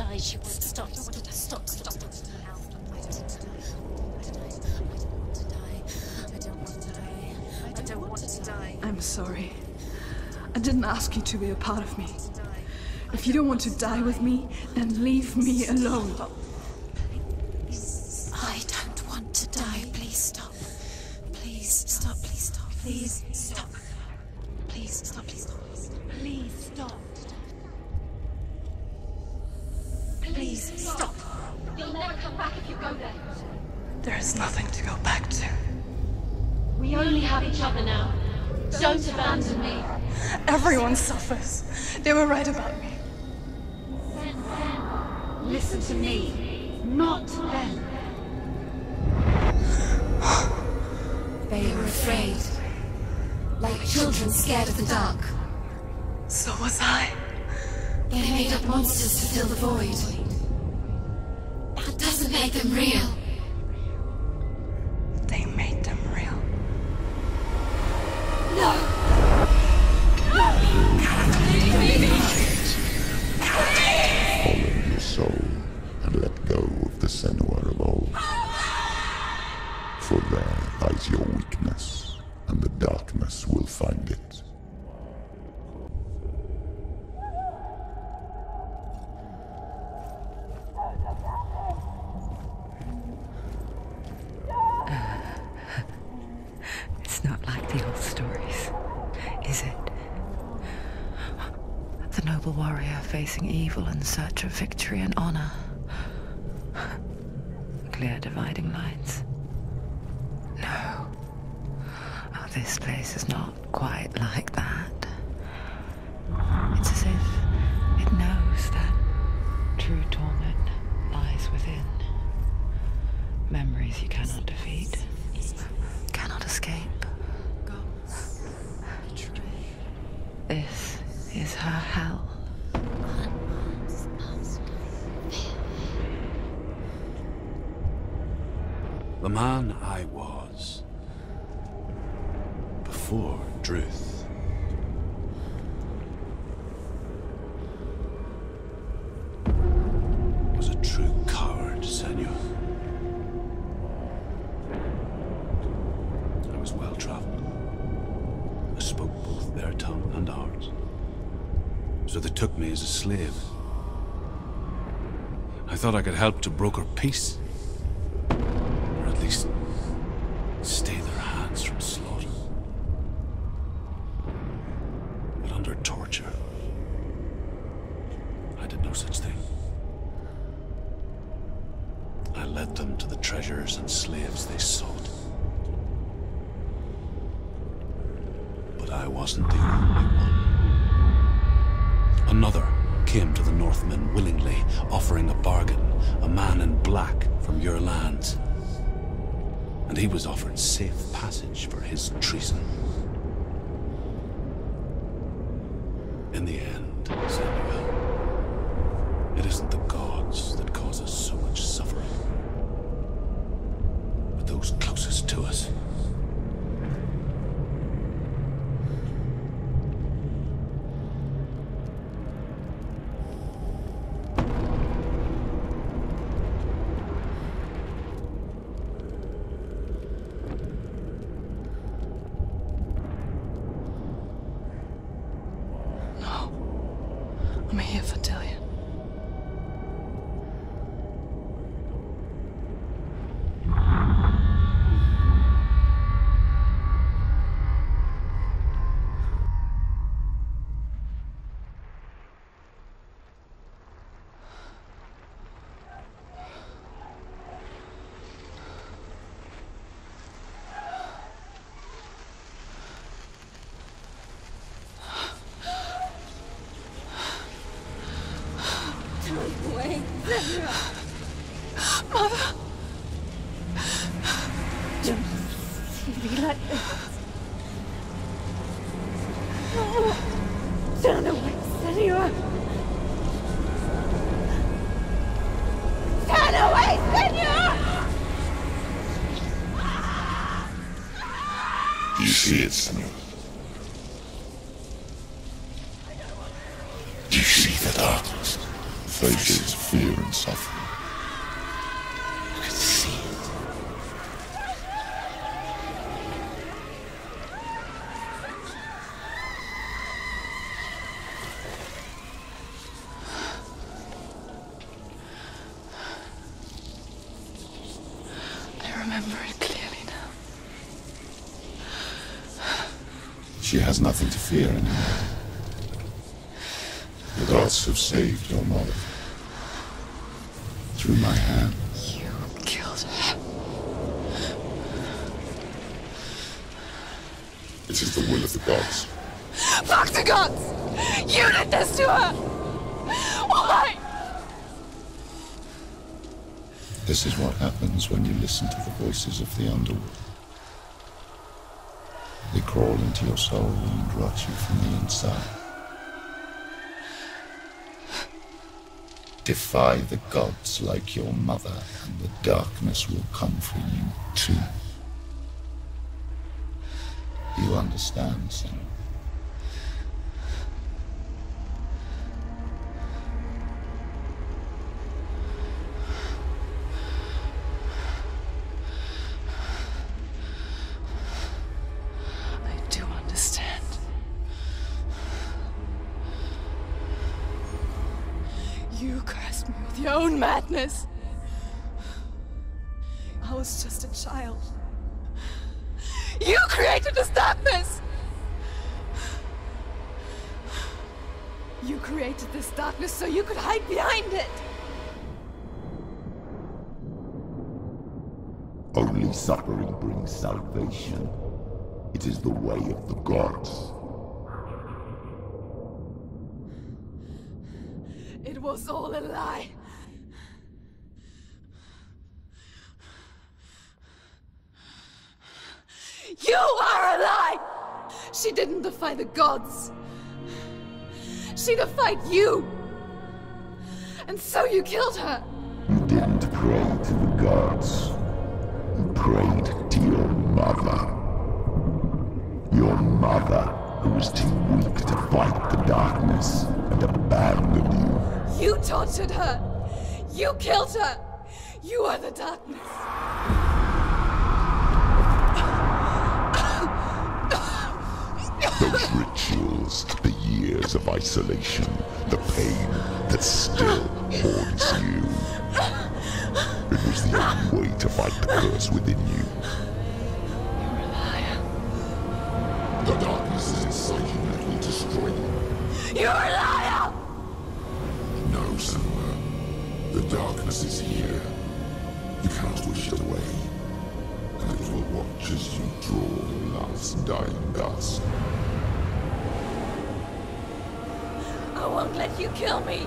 die. She won't stop. Stop. I don't want to die. I'm sorry. I didn't ask you to be a part of me. If you don't want to die with me, then leave me alone. I don't want to die. Please stop. Please stop. Please stop. Please stop. Please stop. Please stop. Please stop. Please stop. You'll never come back if you go there. There is nothing to go back to. We only have each other now. Don't abandon me. Everyone suffers. They were right about me. Listen to me, not them. They were afraid. Like children scared of the dark. So was I. They made up monsters to fill the void. That doesn't make them real. They made them real. No! Follow your soul and let go of the Senua of old. For there lies your weakness, and the darkness will find it. It's not like the old stories, is it? The noble warrior facing evil in search of victory and honor. Clear dividing lines. No. Oh, this place is not quite like that. It's as if it knows that true torment lies within. Memories you cannot defeat, cannot escape. This is her hell. The man I was before Druth. Was a true coward, Senua. I was well traveled. I spoke both their tongue and ours. So they took me as a slave. I thought I could help to broker peace. Or at least stay their hands from slaughter. But under torture, I did no such thing. I led them to the treasures and slaves they sought. But I wasn't the only one. Another came to the Northmen willingly, offering a bargain, a man in black from your lands. And he was offered safe passage for his treason. In the end, Senua, it isn't the gods that cause us so much suffering, but those closest to us. I'm here for Dillian. Wait, Senua! Mother! Don't see me like this. No! Turn away, Senua! Turn away, Senua! Do you see it, Senua? Do you see the darkness? Faces fear and suffering. I could see it. I remember it clearly now. She has nothing to fear anymore. The gods have saved your mother. Through my hands. You killed her. It is the will of the gods. Fuck the gods! You did this to her! Why? This is what happens when you listen to the voices of the underworld. They crawl into your soul and rot you from the inside. Defy the gods like your mother, and the darkness will come for you too. You understand, Senua? I do understand. You cursed me with your own madness. I was just a child. You created this darkness! You created this darkness so you could hide behind it! Only suffering brings salvation. It is the way of the gods. It was all a lie. You are a lie! She didn't defy the gods. She defied you. And so you killed her. You didn't pray to the gods. You prayed to your mother. Your mother, who was too weak to fight the darkness and abandoned you. You tortured her. You killed her. You are the darkness. Those rituals, the years of isolation, the pain that still haunts you. It was the only way to fight the curse within you. You're a liar. The darkness is inside you and it will destroy you. You're a liar! No, Senua. The darkness is here. You cannot wish it away. And it will watch as you draw your last dying gasp. I won't let you kill me.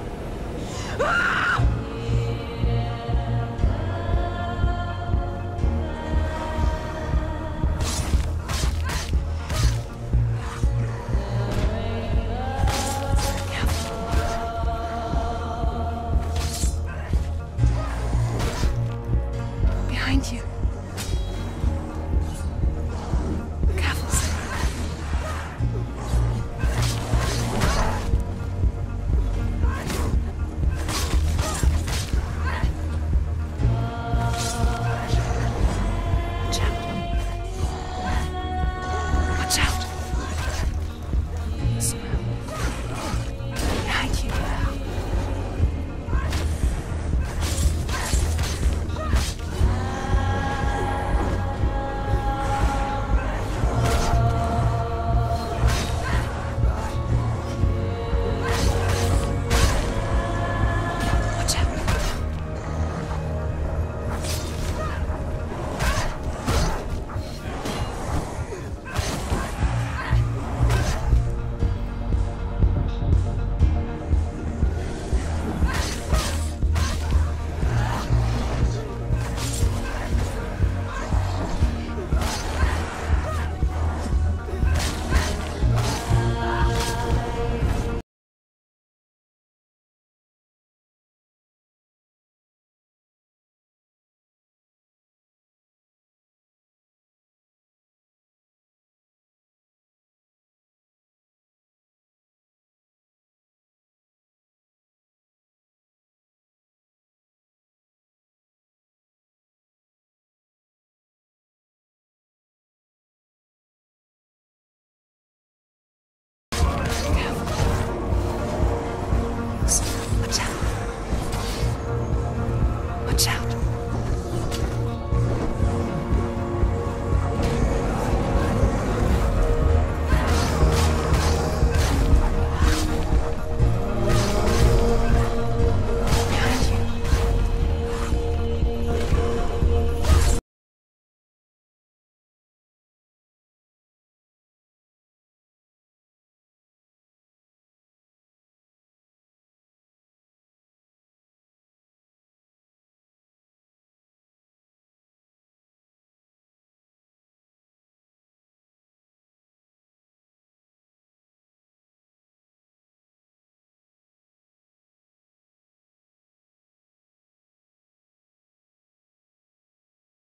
Behind you. Careful, Senua.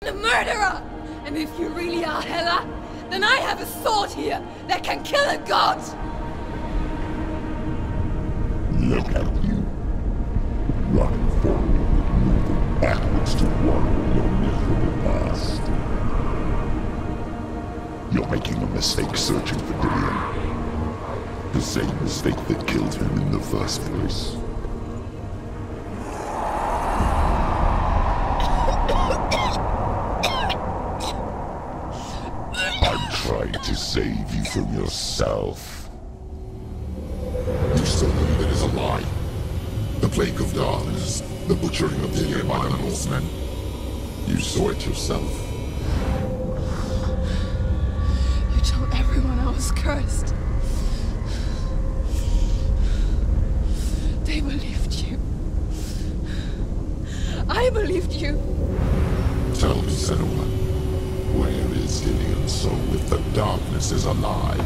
a murderer! And if you really are Hela, then I have a sword here that can kill a god! Look at you. Running forward, moving backwards to one your miserable past. You're making a mistake searching for Dillion. The same mistake that killed him in the first place. I'm trying to save you from yourself. You still believe it is a lie. The plague of darkness, the butchering of Dillion by the Northmen. You saw it yourself. You told everyone I was cursed. They believed you. I believed you. Tell me, Senua, where is Dillion's soul if the darkness is a lie?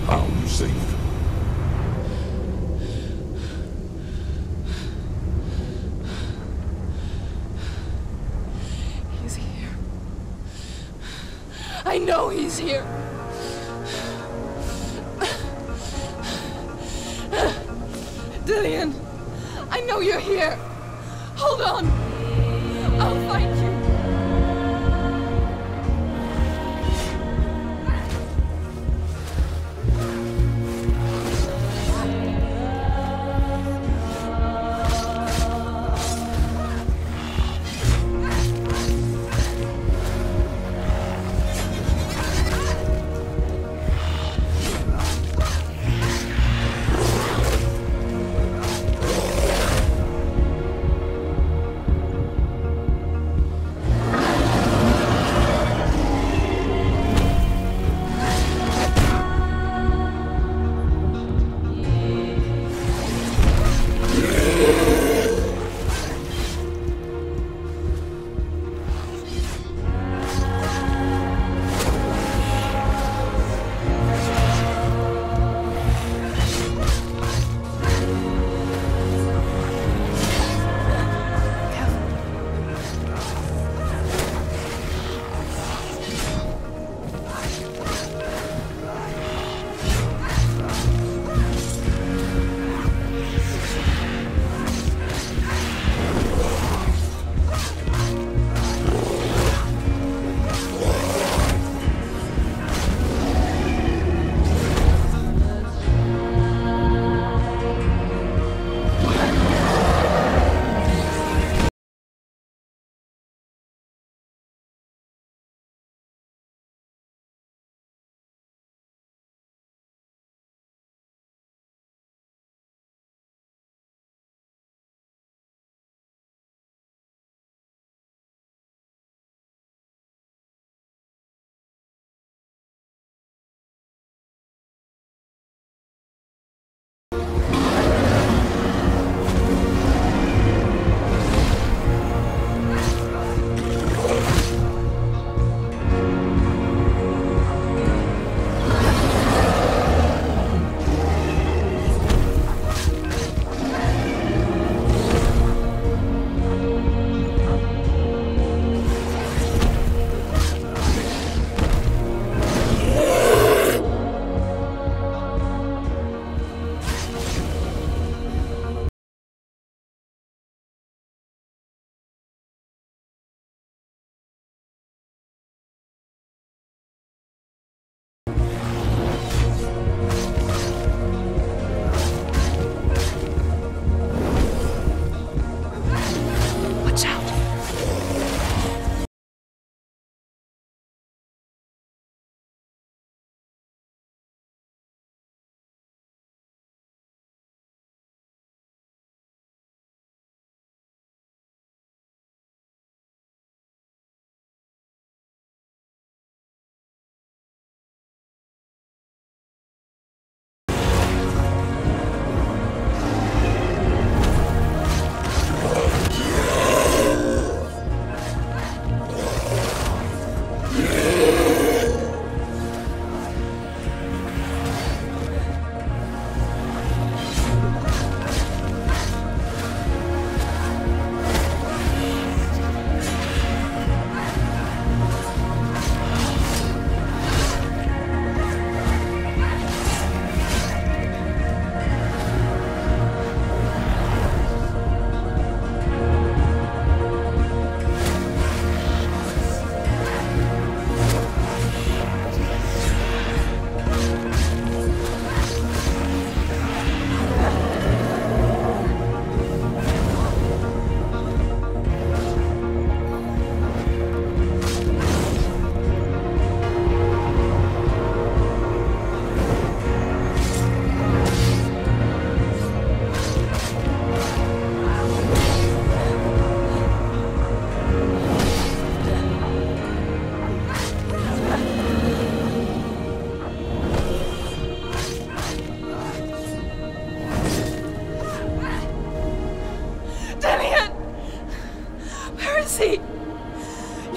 How you saved him? He's here. I know he's here. Dillion, I know you're here. Hold on. I'll find you.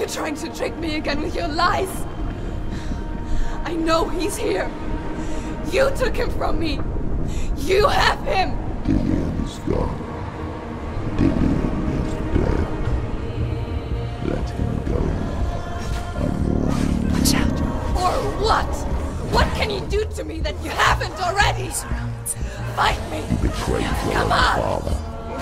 You're trying to trick me again with your lies. I know he's here. You took him from me. You have him. Dillion is gone. Dillion is dead. Let him go. I'm warning you. Watch out. Or what? What can you do to me that you haven't already? Fight me. You betrayed your Come own on. father.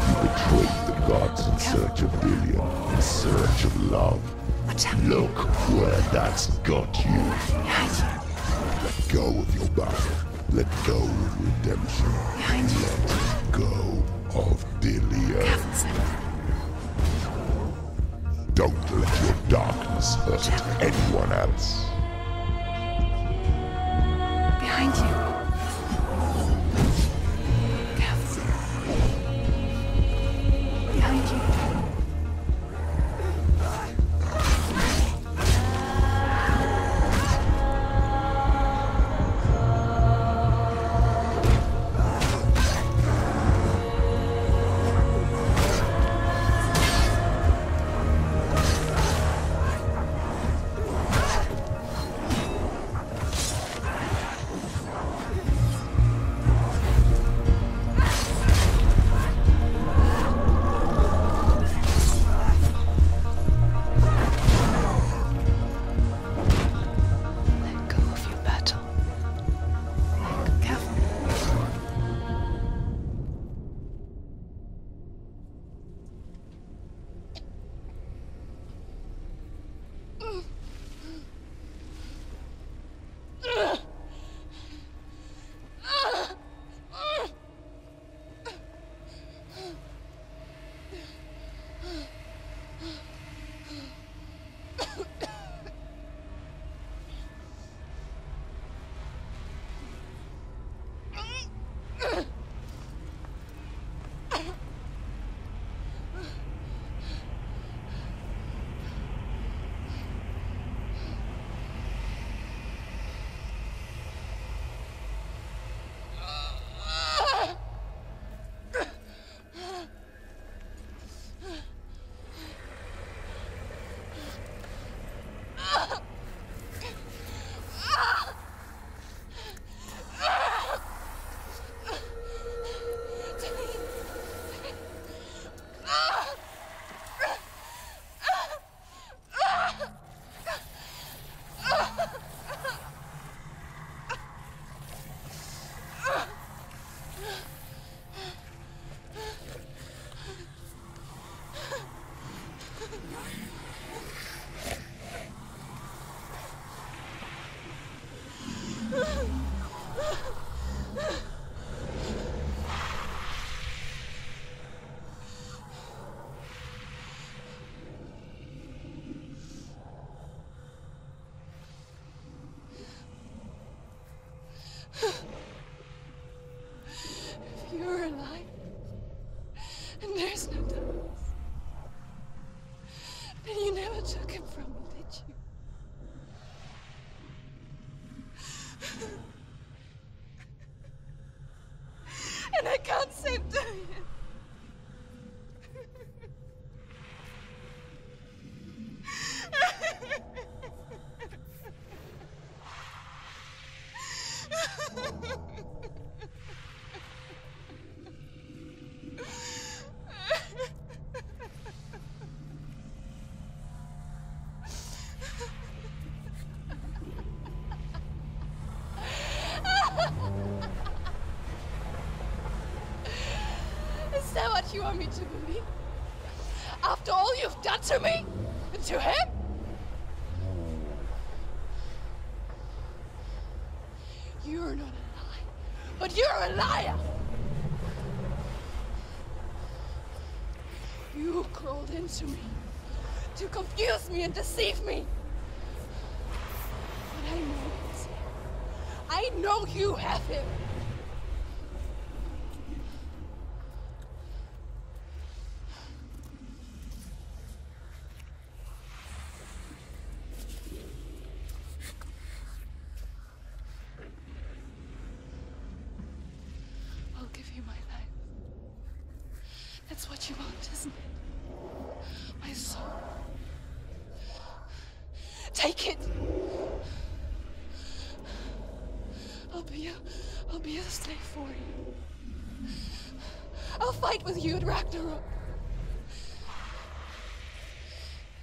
You betrayed the gods in search of Dillion, in search of love. Watch out. Look where that's got you. Behind you. Let go of your battle. Let go of redemption. Behind you. Let go of Dillion. Careful, Senua. Don't let your darkness hurt anyone else. Behind you. Careful. Behind you. Let go of your battle. Careful. If you're alive, and there's no darkness, then you never took him from me, did you? And I can't save Dillion. Is that what you want me to believe? After all you've done to me? And to him? You're not a lie, but you're a liar! You crawled into me to confuse me and deceive me. But I know he's here. I know you have him. I'll give you my life. That's what you want, isn't it? My soul. Take it. I'll be a slave for you. I'll fight with you at Ragnarok.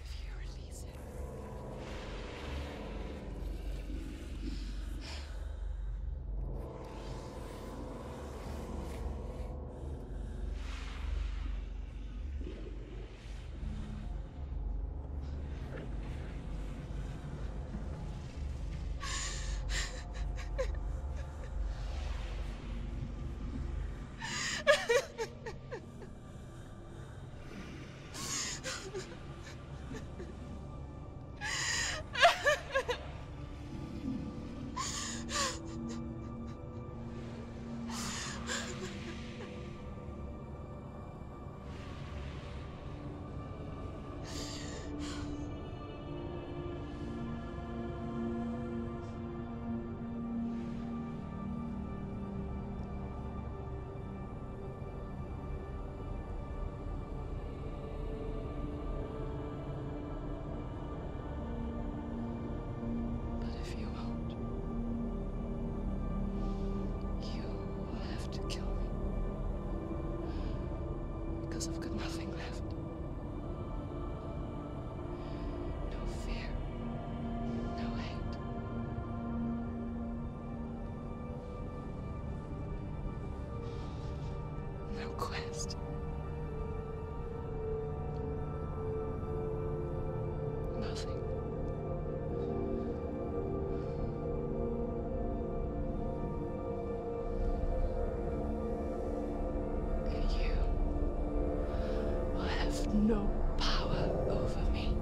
If you release it. I've got nothing left. No fear. No hate. No quest. Nothing. No power over me.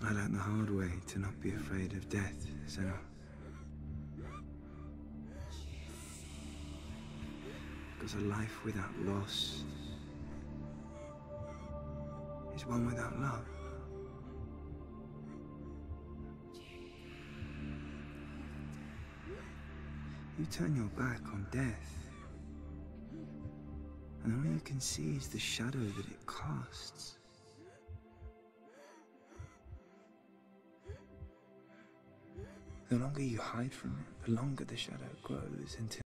I learned the hard way to not be afraid of death, Senua. Because a life without loss is one without love. You turn your back on death, and all you can see is the shadow that it casts. The longer you hide from it, the longer the shadow grows until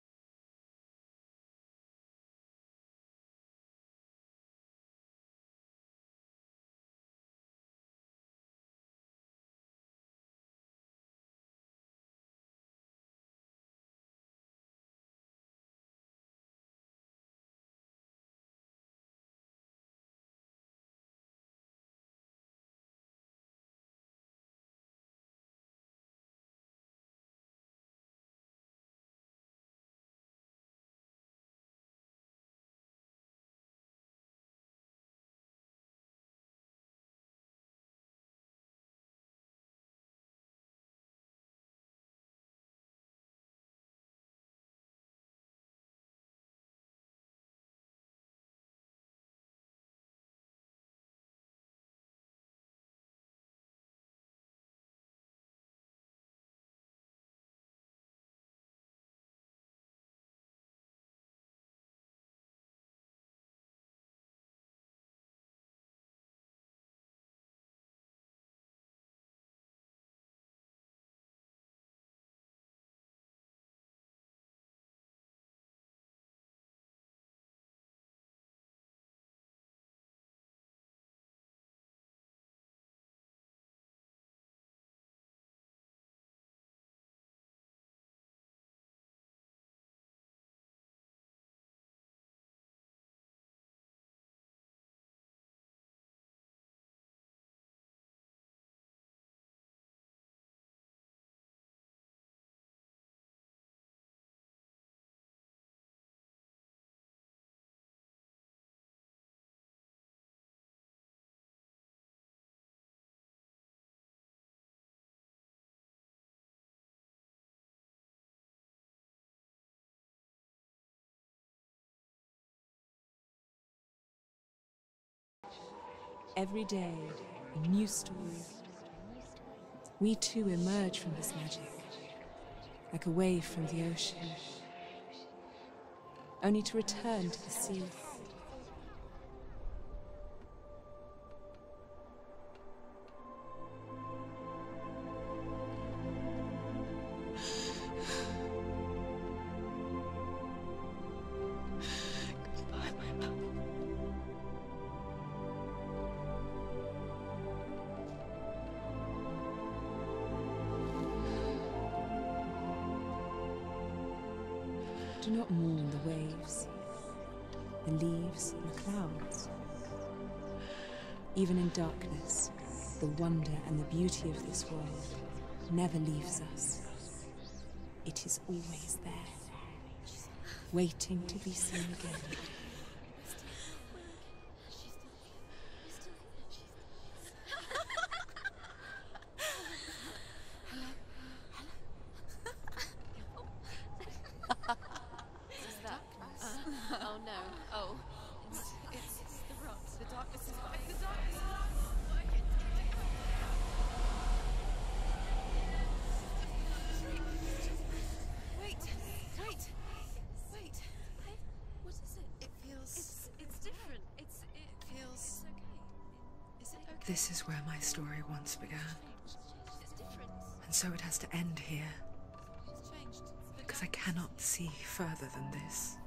Every day, a new story. We too emerge from this magic, like a wave from the ocean, only to return to the sea. Do not mourn the waves, the leaves and the clouds. Even in darkness, the wonder and the beauty of this world never leaves us. It is always there, waiting to be seen again. Oh no. Oh. It's the rocks. The darkness is back. The darkness is working. Wait. What is it? It feels... It's different. It feels... It's okay. Is it okay? This is where my story once began. It's different. And so it has to end here, It's changed. because I cannot see further than this.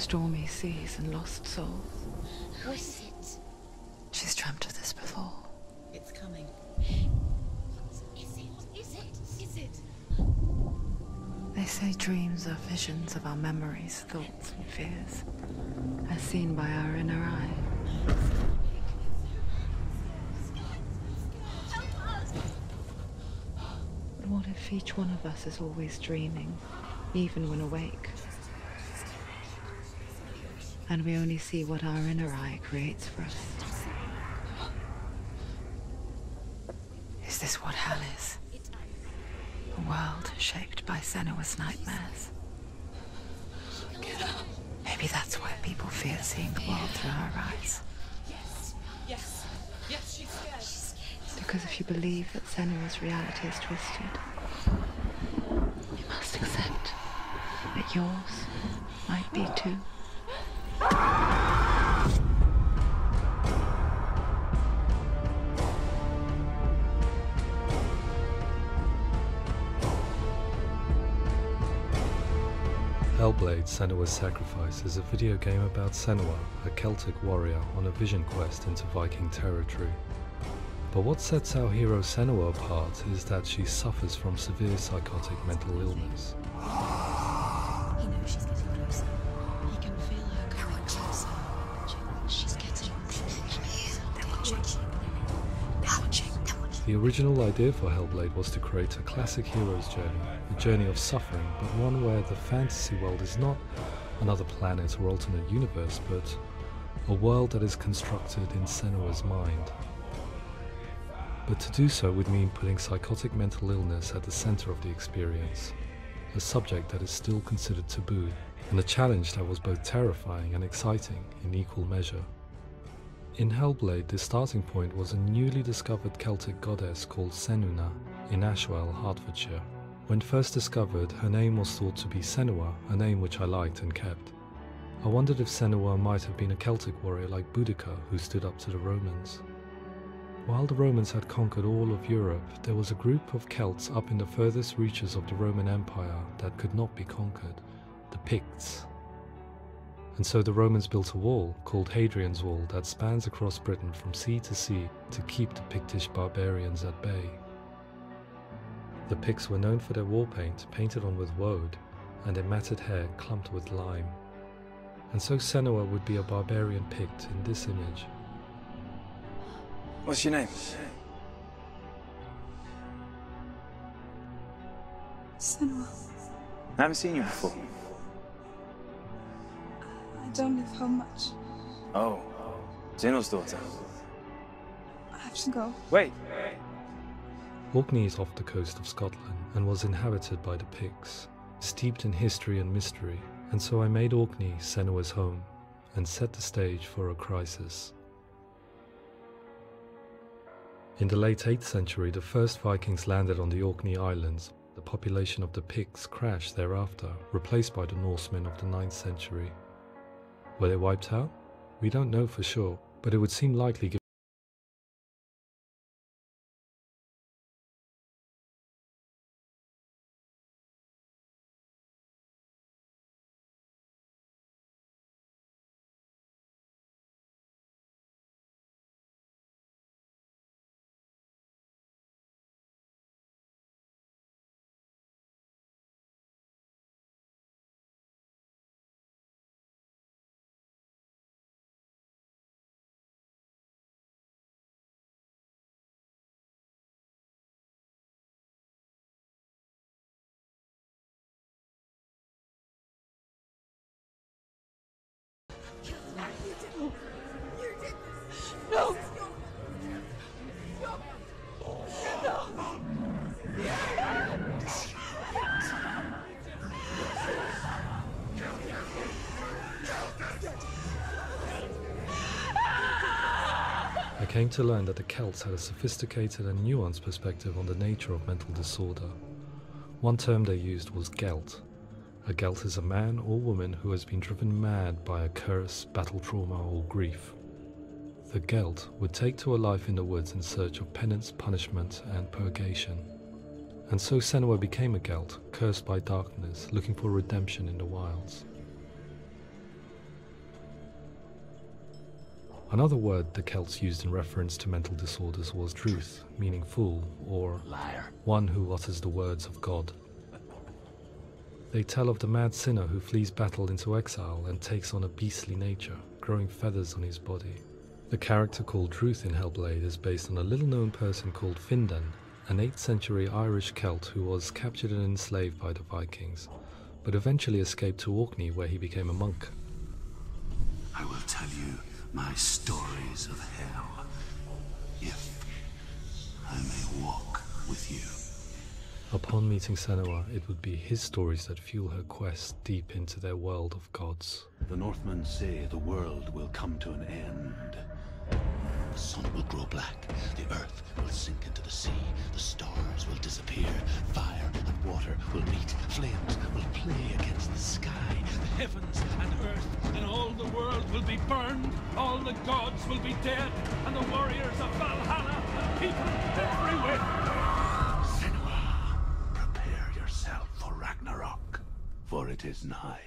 stormy seas and lost souls. Who is it? She's dreamt of this before. It's coming. Is it? They say dreams are visions of our memories, thoughts and fears, as seen by our inner eye. But what if each one of us is always dreaming, even when awake? And we only see what our inner eye creates for us. Is this what hell is? A world shaped by Senua's nightmares. Maybe that's why people fear seeing the world through her eyes. Yes, she's scared. Because if you believe that Senua's reality is twisted, you must accept that yours might be too. Hellblade: Senua's Sacrifice is a video game about Senua, a Celtic warrior on a vision quest into Viking territory. But what sets our hero Senua apart is that she suffers from severe psychotic mental illness. He knows she's getting closer. He can feel her coming closer. She's getting closer. They're watching. The original idea for Hellblade was to create a classic hero's journey, a journey of suffering, but one where the fantasy world is not another planet or alternate universe, but a world that is constructed in Senua's mind. But to do so would mean putting psychotic mental illness at the center of the experience, a subject that is still considered taboo, and a challenge that was both terrifying and exciting in equal measure. In Hellblade, the starting point was a newly discovered Celtic goddess called Senua in Ashwell, Hertfordshire. When first discovered, her name was thought to be Senua, a name which I liked and kept. I wondered if Senua might have been a Celtic warrior like Boudica who stood up to the Romans. While the Romans had conquered all of Europe, there was a group of Celts up in the furthest reaches of the Roman Empire that could not be conquered, the Picts. And so the Romans built a wall, called Hadrian's Wall, that spans across Britain from sea to sea to keep the Pictish barbarians at bay. The Picts were known for their war paint, painted on with woad, and their matted hair clumped with lime. And so Senua would be a barbarian Pict in this image. What's your name? Senua, I haven't seen you before. I don't live home much. Oh, Zeno's daughter. I have to go. Wait! Orkney is off the coast of Scotland and was inhabited by the Picts, steeped in history and mystery, and so I made Orkney Senua's home and set the stage for a crisis. In the late 8th century, the first Vikings landed on the Orkney Islands. The population of the Picts crashed thereafter, replaced by the Norsemen of the 9th century. Were they wiped out? We don't know for sure, but it would seem likely given No! I came to learn that the Celts had a sophisticated and nuanced perspective on the nature of mental disorder. One term they used was Gelt. A Gelt is a man or woman who has been driven mad by a curse, battle trauma, or grief. The Gelt would take to a life in the woods in search of penance, punishment, and purgation. And so Senua became a Gelt, cursed by darkness, looking for redemption in the wilds. Another word the Celts used in reference to mental disorders was druth, meaning fool, or Liar. one who utters the words of God. They tell of the mad sinner who flees battle into exile and takes on a beastly nature, growing feathers on his body. The character called Druth in Hellblade is based on a little-known person called Findan, an 8th century Irish Celt who was captured and enslaved by the Vikings, but eventually escaped to Orkney where he became a monk. I will tell you my stories of hell, if I may walk with you. Upon meeting Senua, it would be his stories that fuel her quest deep into their world of gods. The Northmen say the world will come to an end. The sun will grow black, the earth will sink into the sea, the stars will disappear, fire and water will meet, flames will play against the sky, the heavens and earth and all the world will be burned, all the gods will be dead, and the warriors of Valhalla and people everywhere. Senua, prepare yourself for Ragnarok, for it is nigh.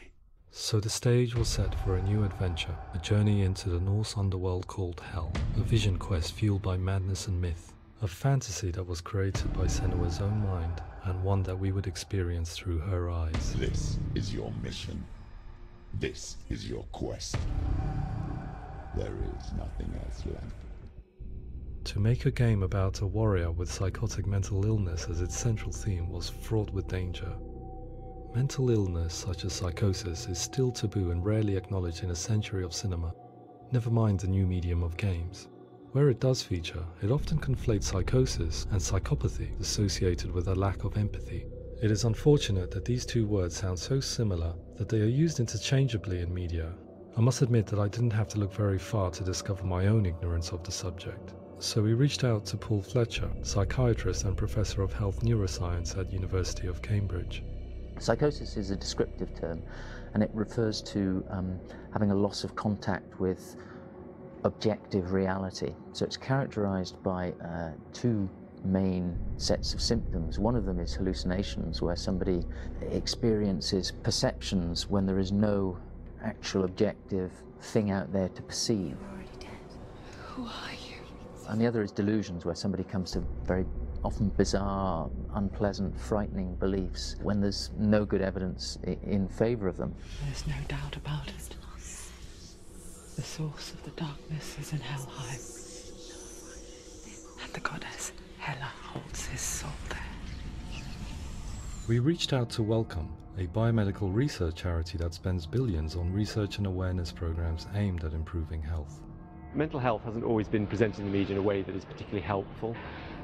So the stage was set for a new adventure, a journey into the Norse underworld called Hell, a vision quest fueled by madness and myth, a fantasy that was created by Senua's own mind, and one that we would experience through her eyes. This is your mission. This is your quest. There is nothing else left. To make a game about a warrior with psychotic mental illness as its central theme was fraught with danger. Mental illness such as psychosis is still taboo and rarely acknowledged in a century of cinema, never mind the new medium of games. Where it does feature, it often conflates psychosis and psychopathy associated with a lack of empathy. It is unfortunate that these two words sound so similar that they are used interchangeably in media. I must admit that I didn't have to look very far to discover my own ignorance of the subject. So we reached out to Paul Fletcher, psychiatrist and professor of health neuroscience at University of Cambridge. Psychosis is a descriptive term, and it refers to having a loss of contact with objective reality. So it's characterized by two main sets of symptoms. One of them is hallucinations, where somebody experiences perceptions when there is no actual objective thing out there to perceive. You're already dead. Who are you? And the other is delusions, where somebody comes to very often bizarre, unpleasant, frightening beliefs when there's no good evidence in favor of them. There's no doubt about it. The source of the darkness is in Helheim, and the goddess Hela holds his soul there. We reached out to Welcome, a biomedical research charity that spends billions on research and awareness programs aimed at improving health. Mental health hasn't always been presented in the media in a way that is particularly helpful.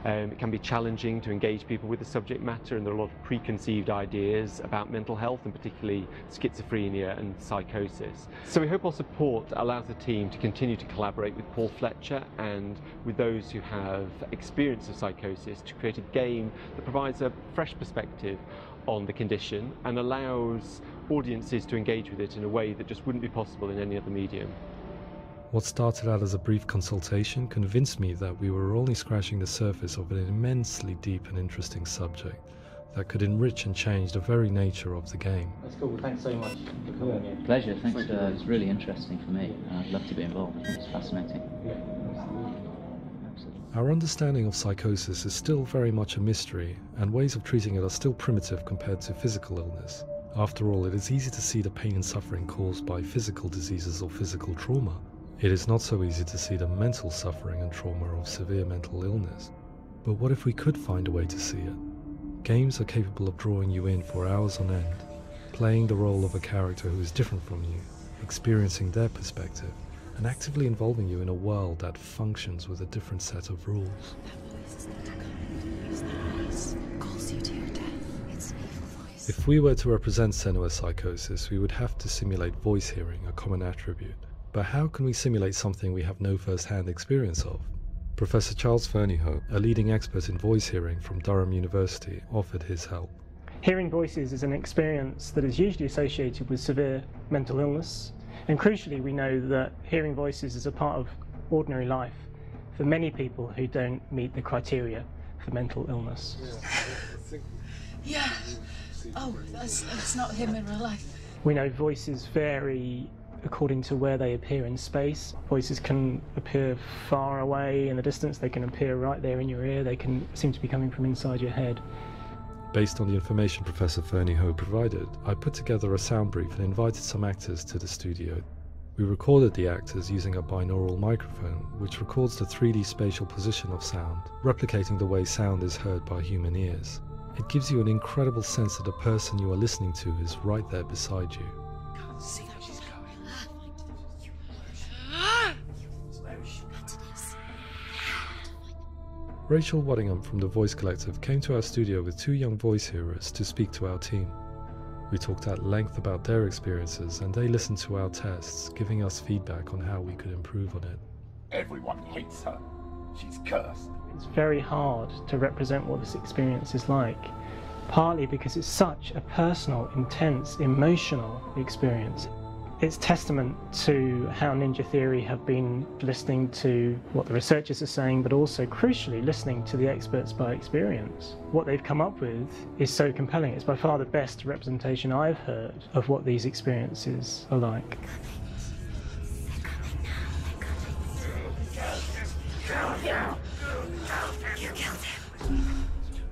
It can be challenging to engage people with the subject matter, and there are a lot of preconceived ideas about mental health, and particularly schizophrenia and psychosis. So we hope our support allows the team to continue to collaborate with Paul Fletcher and with those who have experience of psychosis to create a game that provides a fresh perspective on the condition and allows audiences to engage with it in a way that just wouldn't be possible in any other medium. What started out as a brief consultation convinced me that we were only scratching the surface of an immensely deep and interesting subject that could enrich and change the very nature of the game. That's cool. Thanks so much for coming here. Pleasure, thanks. It's really interesting for me. I'd love to be involved. I think it's fascinating. Our understanding of psychosis is still very much a mystery, and ways of treating it are still primitive compared to physical illness. After all, it is easy to see the pain and suffering caused by physical diseases or physical trauma. It is not so easy to see the mental suffering and trauma of severe mental illness. But what if we could find a way to see it? Games are capable of drawing you in for hours on end, playing the role of a character who is different from you, experiencing their perspective, and actively involving you in a world that functions with a different set of rules. Calls you to your death. It's an evil voice. If we were to represent Senua's psychosis, we would have to simulate voice hearing, a common attribute. But how can we simulate something we have no first-hand experience of? Professor Charles Fernyhough, a leading expert in voice hearing from Durham University, offered his help. Hearing voices is an experience that is usually associated with severe mental illness, and crucially we know that hearing voices is a part of ordinary life for many people who don't meet the criteria for mental illness. Yeah. Oh, that's not him in real life. We know voices vary according to where they appear in space. Voices can appear far away in the distance, they can appear right there in your ear, they can seem to be coming from inside your head. Based on the information Professor Fernie Ho provided, I put together a sound brief and invited some actors to the studio. We recorded the actors using a binaural microphone, which records the 3D spatial position of sound, replicating the way sound is heard by human ears. It gives you an incredible sense that the person you are listening to is right there beside you. Can't see how she's going. Rachel Waddingham from the Voice Collective came to our studio with 2 young voice hearers to speak to our team. We talked at length about their experiences and they listened to our tests, giving us feedback on how we could improve on it. Everyone hates her. She's cursed. It's very hard to represent what this experience is like, partly because it's such a personal, intense, emotional experience. It's testament to how Ninja Theory have been listening to what the researchers are saying, but also, crucially, listening to the experts by experience. What they've come up with is so compelling. It's by far the best representation I've heard of what these experiences are like.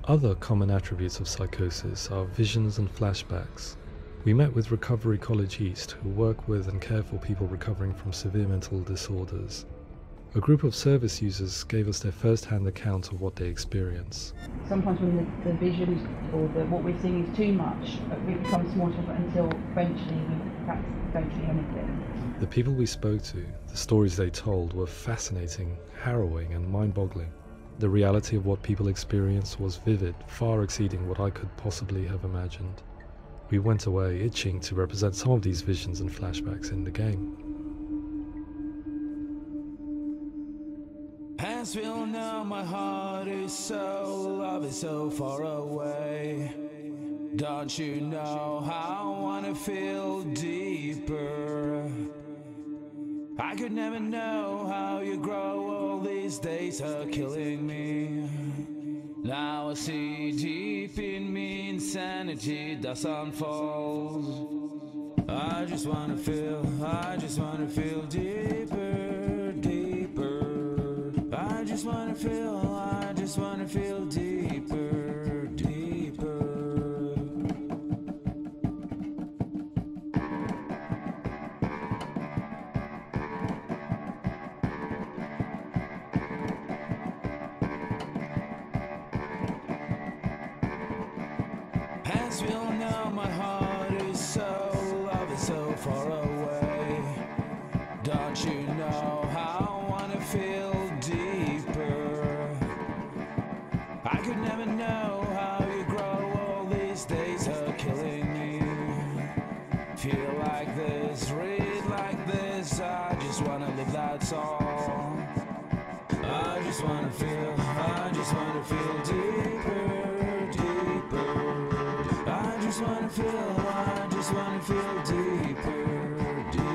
Other common attributes of psychosis are visions and flashbacks. We met with Recovery College East, who work with and care for people recovering from severe mental disorders. A group of service users gave us their first-hand account of what they experience. Sometimes when the visions or what we're seeing is too much, it becomes more difficult until eventually we perhaps don't see anything. The people we spoke to, the stories they told, were fascinating, harrowing and mind-boggling. The reality of what people experienced was vivid, far exceeding what I could possibly have imagined. We went away itching to represent some of these visions and flashbacks in the game. As we all know, my heart is so, love is so far away. Don't you know how I wanna feel deeper? I could never know how you grow, all these days are killing me. Now I see deep in me insanity does unfold. I just wanna feel deeper, deeper. I just wanna feel deeper, deeper. As we all know, my heart is so, love is so far away. Don't you know how I wanna feel deeper? I could never know how you grow, all these days are killing me. Feel like this, read like this, I just wanna live, that's all. I just wanna feel deeper, deeper. I just wanna feel deeper, deeper.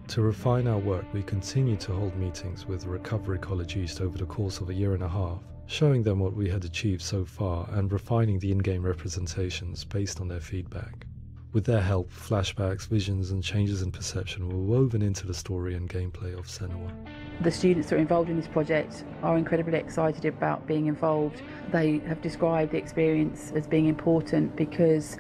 To refine our work, we continue to hold meetings with Recovery College East over the course of a year and a half, showing them what we had achieved so far and refining the in-game representations based on their feedback. With their help, flashbacks, visions and changes in perception were woven into the story and gameplay of Senua. The students that are involved in this project are incredibly excited about being involved. They have described the experience as being important because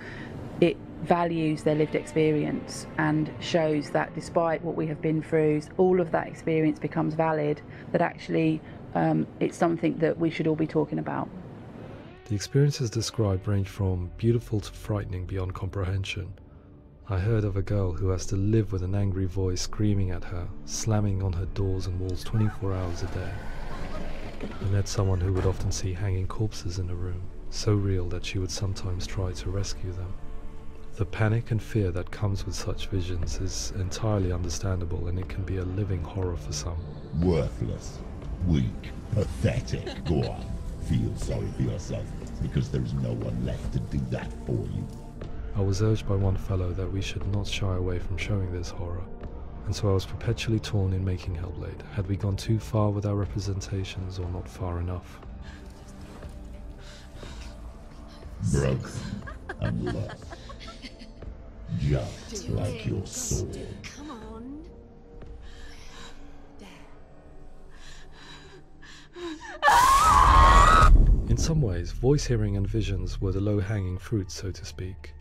it values their lived experience and shows that despite what we have been through, all of that experience becomes valid, that actually it's something that we should all be talking about. The experiences described range from beautiful to frightening beyond comprehension. I heard of a girl who has to live with an angry voice screaming at her, slamming on her doors and walls 24 hours a day. I met someone who would often see hanging corpses in a room, so real that she would sometimes try to rescue them. The panic and fear that comes with such visions is entirely understandable, and it can be a living horror for some. Worthless, weak, pathetic. Go on, feel sorry for yourself, because there is no one left to do that for you. I was urged by one fellow that we should not shy away from showing this horror, and so I was perpetually torn in making Hellblade. Had we gone too far with our representations or not far enough? broken and lost. Just like your soul. Come on. In some ways, voice hearing and visions were the low-hanging fruit, so to speak.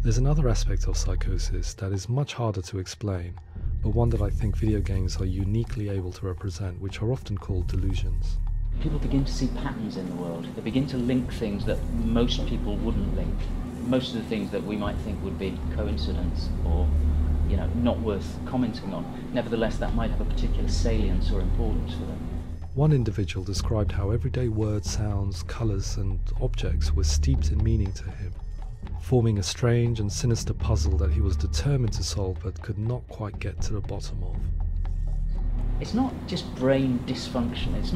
There's another aspect of psychosis that is much harder to explain, but one that I think video games are uniquely able to represent, which are often called delusions. People begin to see patterns in the world. They begin to link things that most people wouldn't link. Most of the things that we might think would be coincidence or, not worth commenting on. Nevertheless, that might have a particular salience or importance for them. One individual described how everyday words, sounds, colours and objects were steeped in meaning to him, forming a strange and sinister puzzle that he was determined to solve but could not quite get to the bottom of. It's not just brain dysfunction, it's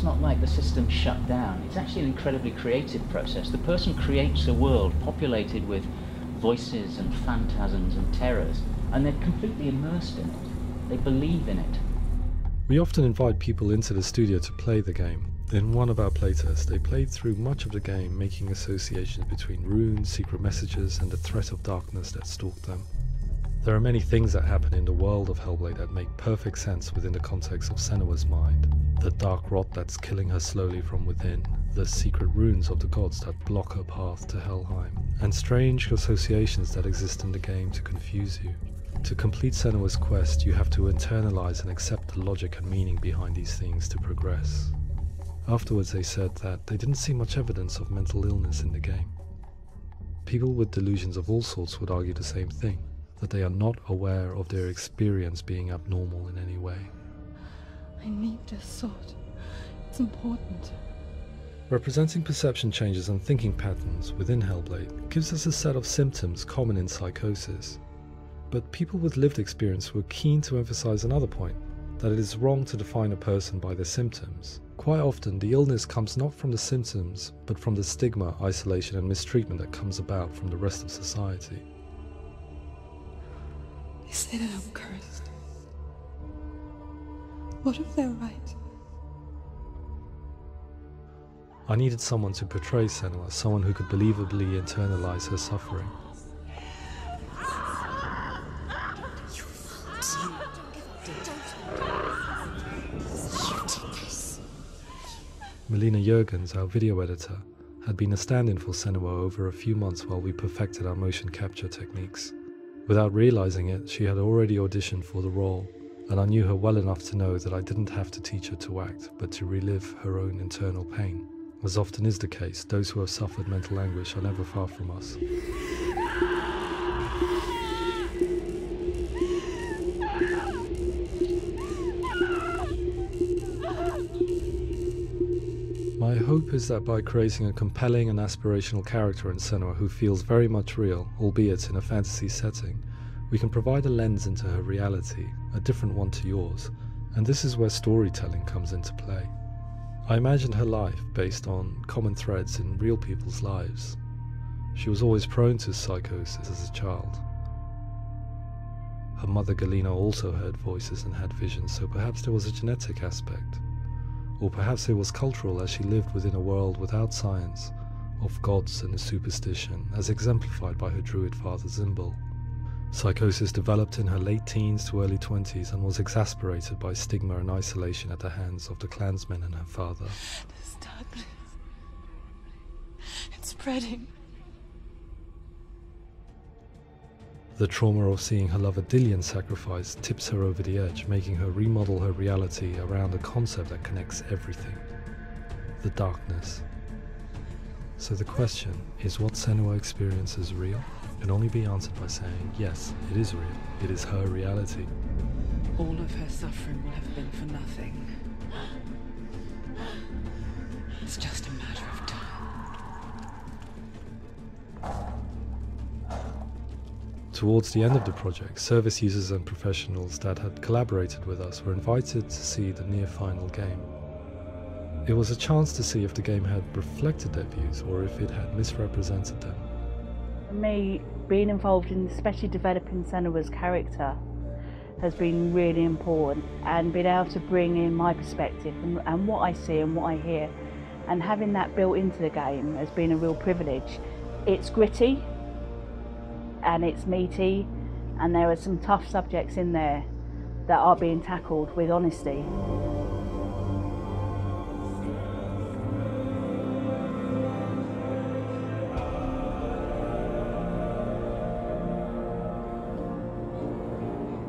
not like the system shut down. It's actually an incredibly creative process. The person creates a world populated with voices and phantasms and terrors, and they're completely immersed in it. They believe in it. We often invite people into the studio to play the game. In one of our playtests, they played through much of the game, making associations between runes, secret messages, and the threat of darkness that stalked them. There are many things that happen in the world of Hellblade that make perfect sense within the context of Senua's mind. The dark rot that's killing her slowly from within, the secret runes of the gods that block her path to Helheim, and strange associations that exist in the game to confuse you. To complete Senua's quest, you have to internalize and accept the logic and meaning behind these things to progress. Afterwards they said that they didn't see much evidence of mental illness in the game. People with delusions of all sorts would argue the same thing, that they are not aware of their experience being abnormal in any way. I need this sword. It's important. Representing perception changes and thinking patterns within Hellblade gives us a set of symptoms common in psychosis. But people with lived experience were keen to emphasize another point, that it is wrong to define a person by their symptoms. Quite often, the illness comes not from the symptoms, but from the stigma, isolation and mistreatment that comes about from the rest of society. They say that I'm cursed. What if they're right? I needed someone to portray Senua, someone who could believably internalize her suffering. Melina Jurgens, our video editor, had been a stand-in for Senua over a few months while we perfected our motion capture techniques. Without realizing it, she had already auditioned for the role, and I knew her well enough to know that I didn't have to teach her to act, but to relive her own internal pain. As often is the case, those who have suffered mental anguish are never far from us. My hope is that by creating a compelling and aspirational character in Senua who feels very much real, albeit in a fantasy setting, we can provide a lens into her reality, a different one to yours, and this is where storytelling comes into play. I imagined her life based on common threads in real people's lives. She was always prone to psychosis as a child. Her mother Galina also heard voices and had visions, so perhaps there was a genetic aspect. Or perhaps it was cultural, as she lived within a world without science, of gods and superstition, as exemplified by her druid father Zimbal. Psychosis developed in her late teens to early 20s and was exasperated by stigma and isolation at the hands of the clansmen and her father. This darkness. It's spreading. The trauma of seeing her lover Dillian sacrificed tips her over the edge, making her remodel her reality around a concept that connects everything: the darkness. So the question, is what Senua experiences real? Can only be answered by saying, yes, it is real. It is her reality. All of her suffering will have been for nothing. It's just a matter of time. Towards the end of the project, service users and professionals that had collaborated with us were invited to see the near-final game. It was a chance to see if the game had reflected their views or if it had misrepresented them. For me, being involved in especially developing Senua's character has been really important, and being able to bring in my perspective and what I see and what I hear and having that built into the game has been a real privilege. It's gritty and it's meaty, and there are some tough subjects in there that are being tackled with honesty.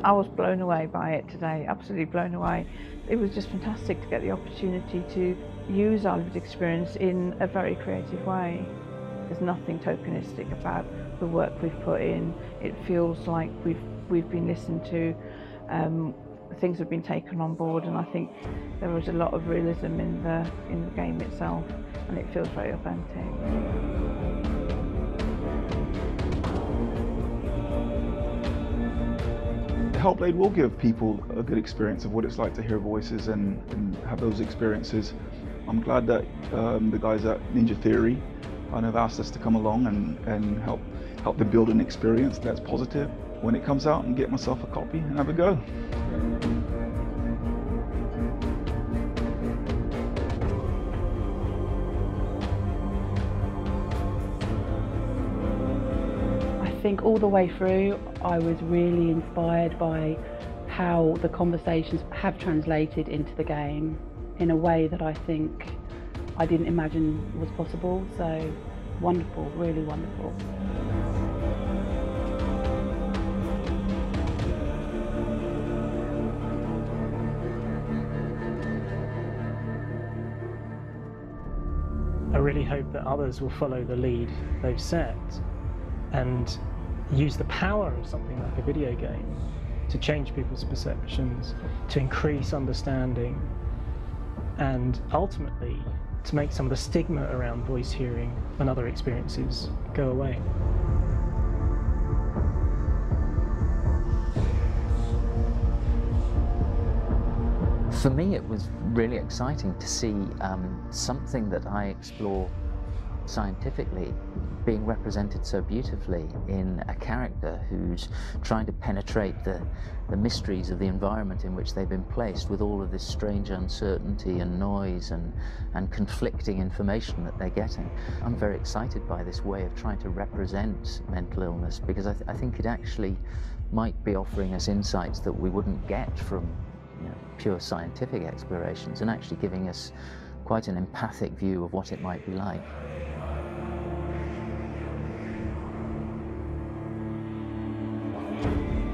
I was blown away by it today, absolutely blown away. It was just fantastic to get the opportunity to use our lived experience in a very creative way. There's nothing tokenistic about the work we've put in. It feels like we've been listened to, things have been taken on board, and I think there was a lot of realism in the game itself, and it feels very authentic. Hellblade will give people a good experience of what it's like to hear voices and have those experiences. I'm glad that the guys at Ninja Theory kind of asked us to come along and help them build an experience that's positive when it comes out, and get myself a copy and have a go. I think all the way through I was really inspired by how the conversations have translated into the game in a way that I think I didn't imagine was possible. So wonderful, really wonderful. I really hope that others will follow the lead they've set and use the power of something like a video game to change people's perceptions, to increase understanding, and ultimately to make some of the stigma around voice hearing and other experiences go away. For me, it was really exciting to see something that I explore scientifically being represented so beautifully in a character who's trying to penetrate the mysteries of the environment in which they've been placed, with all of this strange uncertainty and noise and conflicting information that they're getting. I'm very excited by this way of trying to represent mental illness, because I think it actually might be offering us insights that we wouldn't get from pure scientific explorations, and actually giving us quite an empathic view of what it might be like.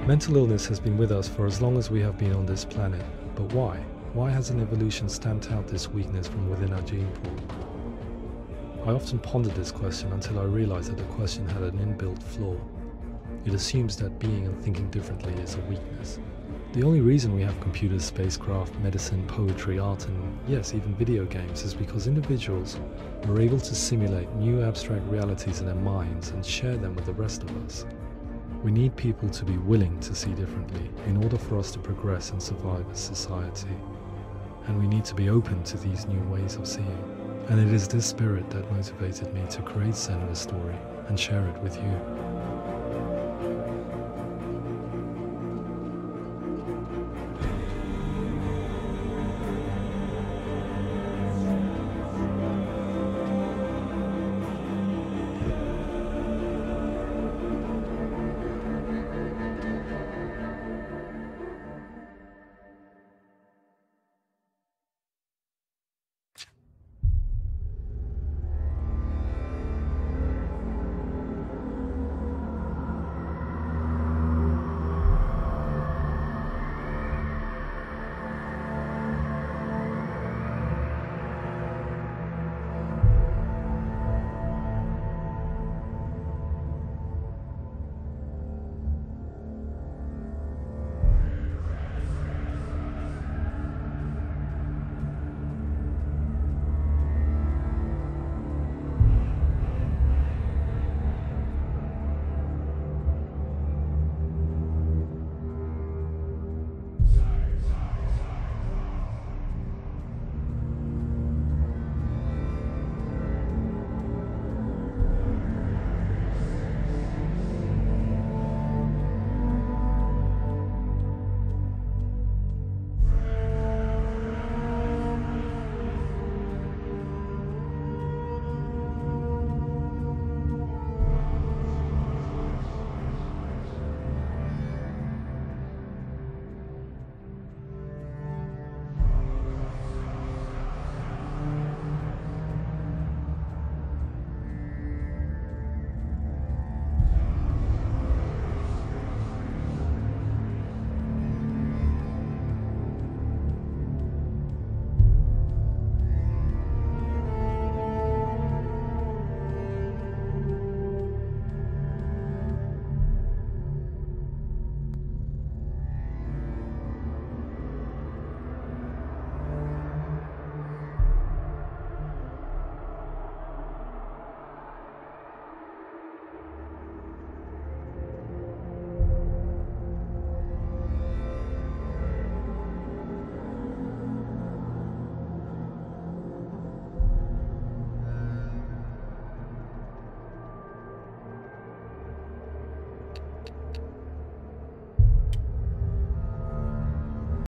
Mental illness has been with us for as long as we have been on this planet, but why? Why hasn't evolution stamped out this weakness from within our gene pool? I often pondered this question until I realized that the question had an inbuilt flaw. It assumes that being and thinking differently is a weakness. The only reason we have computers, spacecraft, medicine, poetry, art, and yes, even video games is because individuals were able to simulate new abstract realities in their minds and share them with the rest of us. We need people to be willing to see differently in order for us to progress and survive as society. And we need to be open to these new ways of seeing. And it is this spirit that motivated me to create Senua's story and share it with you.